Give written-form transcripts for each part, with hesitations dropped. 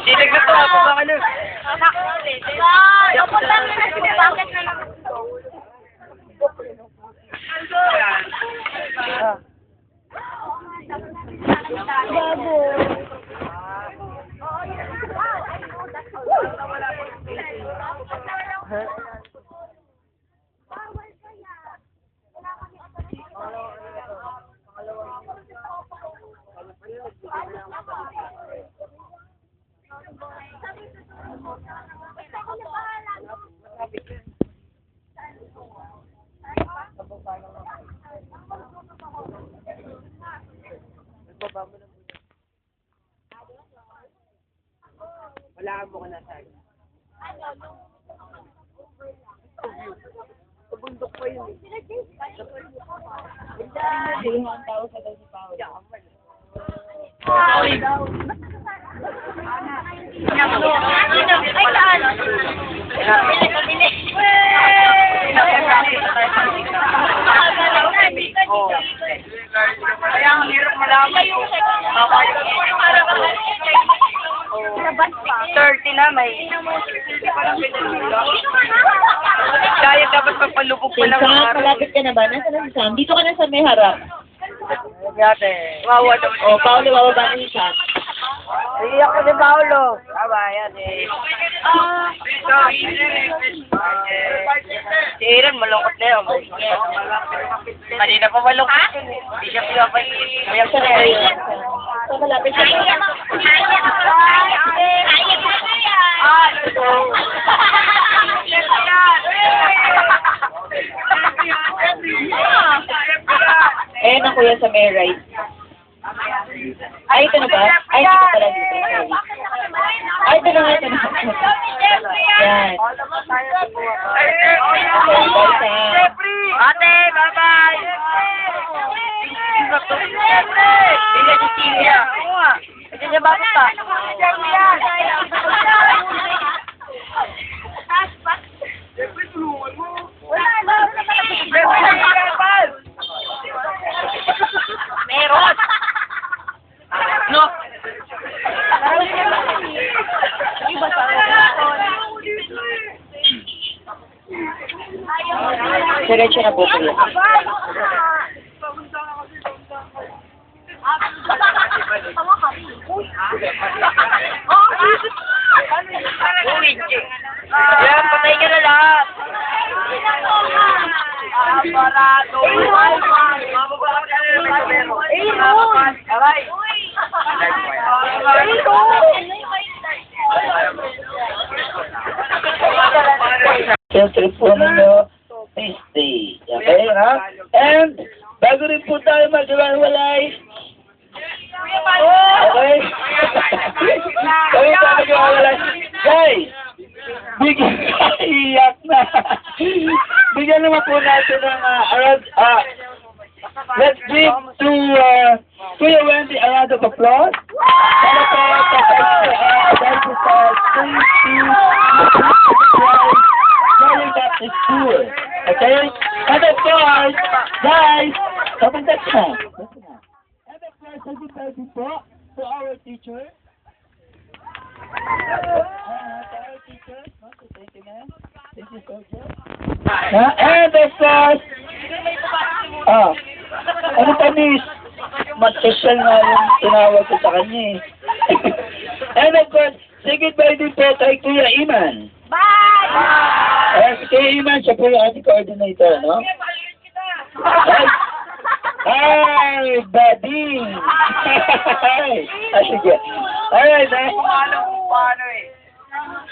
Sinig na to, ako ba ano? Pupunta mo na sila, bakit na lang? Wala mo ka na sa'yo. Pabundok pa yun eh. Hindi ang tao sa daw si Paolo. Ay, saan? Kaya ang hirap malaman yung 30 na may. Kaya dapat magpalubog pa ng Sam, malapit ka na ba? Nasaan na si Sam? Dito ka na sa may harap. Yate. Wawa daw. O, Paolo, bababa na si Sam. Iiyak ko ni Paolo. Aba, yan eh. Si Aaron, malungkot na yun. Kanina pa malungkot yun eh. Hindi siya pinapay. Mayak siya na yun. So, malapit ka na. Ayan ang kuya sa may right. Ay, ito na ba? Ay, ito pala dito. Sorry. Ay, ito na nga, ito na. Yan. Ate, bye-bye! Hindi si Tia. Hindi niya bakit pa? Meron! No! Diretso na po kuya. Yan, patay ka na lahat! Aparado! Aray! Siyempre po ninyo, stay. Okay, ha? And, bago rin po tayo mag-iwalay, okay? Bago tayo mag-iwalay, guys, iyak na. Bigyan naman po natin ng let's give to Kuya Wendy a round of applause. Para po going back to school. Okay? And of course, guys, open that time. And of course, sabi tayo po to our teacher. Our teacher. Thank you, ma'am. Thank you so much. And of course, ano pa miss? Mag-social nga yung tinawag ko sa kanya eh. And of course, say goodbye din po kay Kuya Iman. Bye! Si Kuya Iman, siya po yung ating coordinator, no? Hi, buddy! Sige. Alright,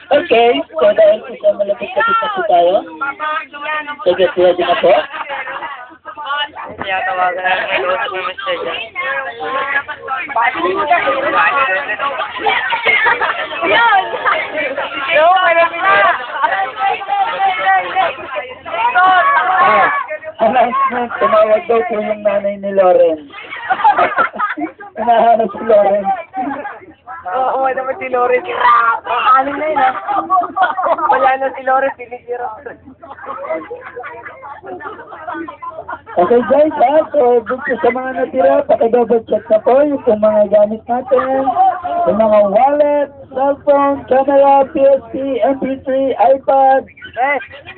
okay, so dahil po sa malapit-kapit na po tayo, sige, ready na po? Kaya tawagan na ng ilusok ng Mr. Jan. Yun! Yung, alam mo na! Announcement, tumawag daw po yung nanay ni Lauren. Hinahanap si Lauren. Oo, naman si Loren. Ano na yun, ha? Wala na si Loren, sinisira. Okay guys, so dito sa mga natira, paki-double check na po yung mga gamit natin, yung mga wallet, cellphone, camera, PSP, MP3, iPad,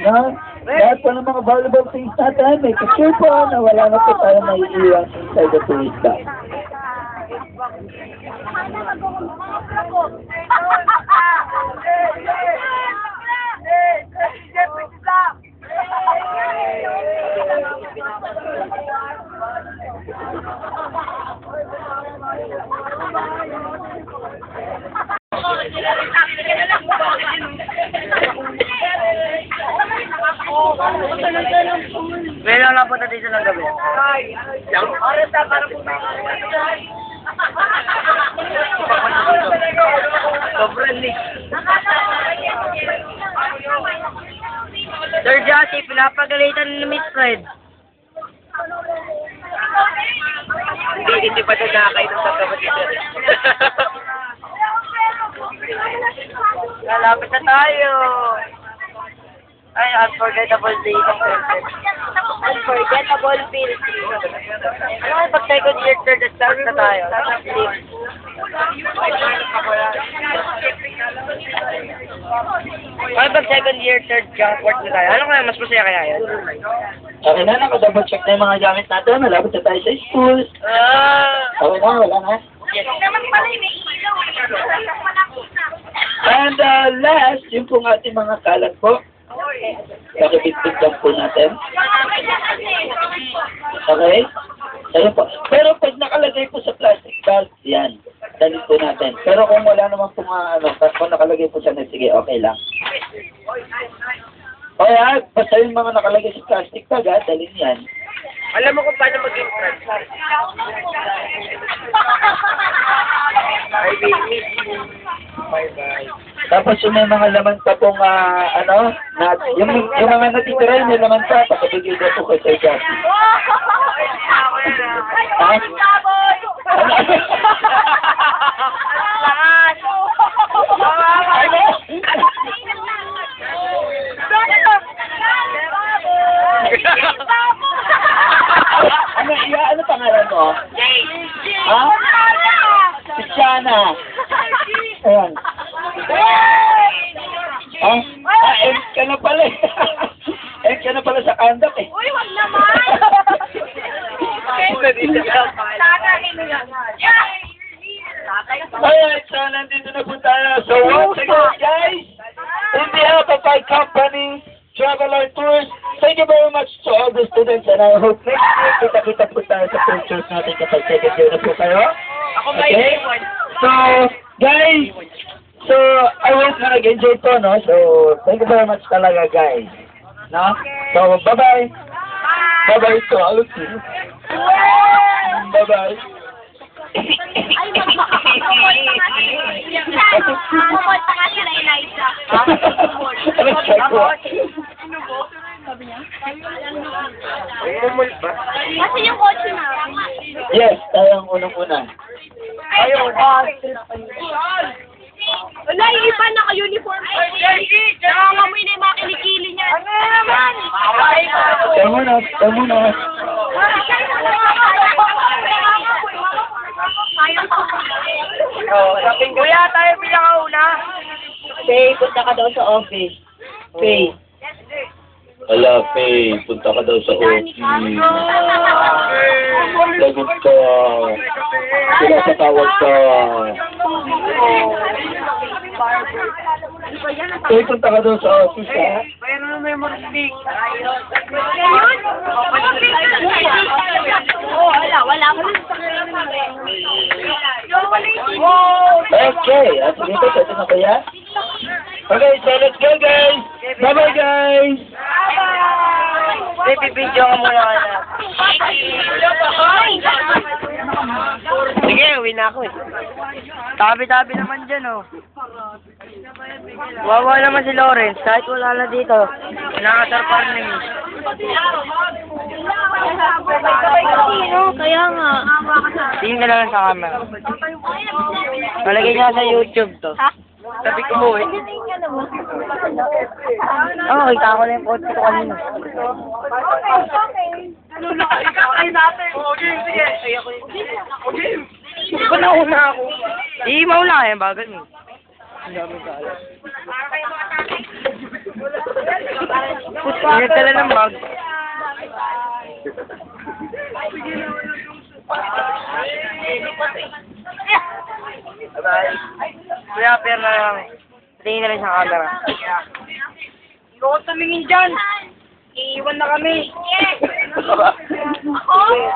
no? Lahat po ng mga valuable things natin, may picture po na wala na po tayo may iwan inside the tourist bag. Meron lang po na dito ng gabi. Sobrang lit. Sir Josie, pinapagalitan ni Miss Fred. Hindi pa ito nakakainom sa kapatid. Lalapit na tayo. Ay, unforgettable day ng Philippines. Unforgettable Philippines. Ano nga pag second year, third, at start na tayo? Ano pag second year, third, fourth na tayo? Ano kaya mas masaya kaya yan? Okay na, naka-double check na yung mga gamit natin, malapit na tayo sa school. Okay na, wala na. Yes. And last, yung pong ating mga kalat po. Pakibigtig lang po natin. Okay? Ayun po. Pero pag nakalagay po sa plastic bag, yan. Dalit po natin. Pero kung wala naman po kung nakalagay po sa net, sige, okay lang. Kaya, basta yung mga nakalagay sa plastic bag, dalhin yan. Alam mo kung paano mag-impress. Bye-bye. Tapos yung may mga laman pa pong, yung mga natitira, may laman pa, pakibigay na po kay Sir Jackie. Ha? Ano pangalan mo? Ha? Si Shana. Ayan. Ha? End ka na pala eh. End ka na pala sa kandak eh. Uy, wag naman! Alright, so nandito na po tayo. So once again, guys, in behalf of my company, Traveler Tours, thank you very much to all the students and I hope next year kita-kita po tayo sa pictures natin kapag second year na po kayo. Okay? So, guys, so I hope na nag-enjoy po, no? So, thank you very much talaga, guys. No? So, bye-bye. Bye-bye to all of you. Bye-bye. Ay, mamol pa nga sila, Eliza. Sabi niya? Kasi yung kotse na. Yes, tayo ang unang-una. Ayun. Wala, yung iba naka-uniform. Nangangamoy na yung mga kilikili niya. Ano naman? Tayo muna. Kuya, tayo pinakauna. Faye, punta ka daw sa office. Faye. Ala, Faye, punta ka daw sa office. Lagot ka. Pinapatawag ka. Faye, punta ka daw sa office, ha? Mayroon na memory stick. Wala ko rin sa Okay, at sige po, ito na kaya? Okay, so let's go, guys! Bye-bye, guys! Video ka muna ka na. Sige, uwi na ako eh. Tabi-tabi naman dyan oh. Wawa naman si Lawrence, kahit wala na dito. Nakasar pa rin namin. Kaya nga. Tingin ka lang sa camera. Malagay niya sa YouTube to. Ha? Sabi ko mo eh. Oo, kita ko na yung kotse ko kanina. Ay, natin. Okay, sige. Okay. Ba't nauna ako? Di, mauna yan, bagal mo. Ingat ka lang ng bag. Kuya, pero na lang. Tingin na lang sa camera. Ikaw tumingin dyan. Iiwan na kami. Ako?